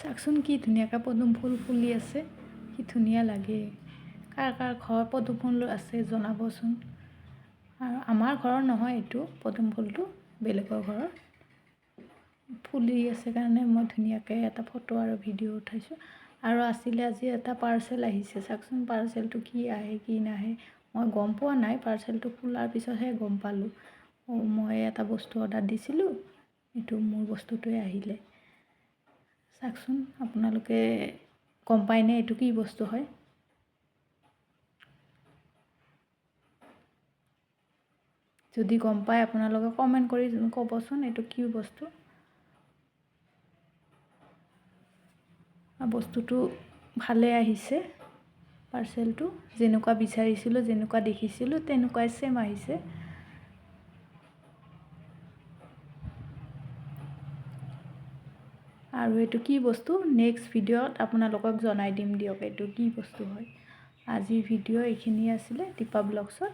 চাওকচোন কি ধুনীয়াকৈ পদুম ফুল ফুলি আছে, কি ধুনীয়া লাগে। কাৰ কাৰ ঘৰ পদুম ফুল আছে জনাবচোন। আৰু আমাৰ ঘৰৰ নহয় এইটো পদুম ফুলটো, বেলেগৰ ঘৰৰ। ফুলি আছে কাৰণে মই ধুনীয়াকৈ এটা ফটো আৰু ভিডিঅ' উঠাইছোঁ। আৰু আছিলে আজি এটা পাৰ্চেল আহিছে, চাওকচোন পাৰ্চেলটো কি আহে কি নাহে মই গম পোৱা নাই। পাৰ্চেলটো খোলাৰ পিছতহে গম পালোঁ। মই এটা বস্তু অৰ্ডাৰ দিছিলোঁ, এইটো মোৰ বস্তুটোৱে আহিলে। চাওকচোন আপোনালোকে গম পায়নে এইটো কি বস্তু হয়। যদি গম পায় আপোনালোকে কমেণ্ট কৰি ক'বচোন এইটো কি বস্তু। বস্তুটো ভালে আহিছে, পাৰ্চেলটো যেনেকুৱা বিচাৰিছিলোঁ যেনেকুৱা দেখিছিলোঁ তেনেকুৱাই ছেম আহিছে। আৰু এইটো কি বস্তু নেক্সট ভিডিঅ'ত আপোনালোকক জনাই দিম দিয়ক এইটো কি বস্তু হয়। আজিৰ ভিডিঅ' এইখিনিয়ে আছিলে দীপা ব্লগছত।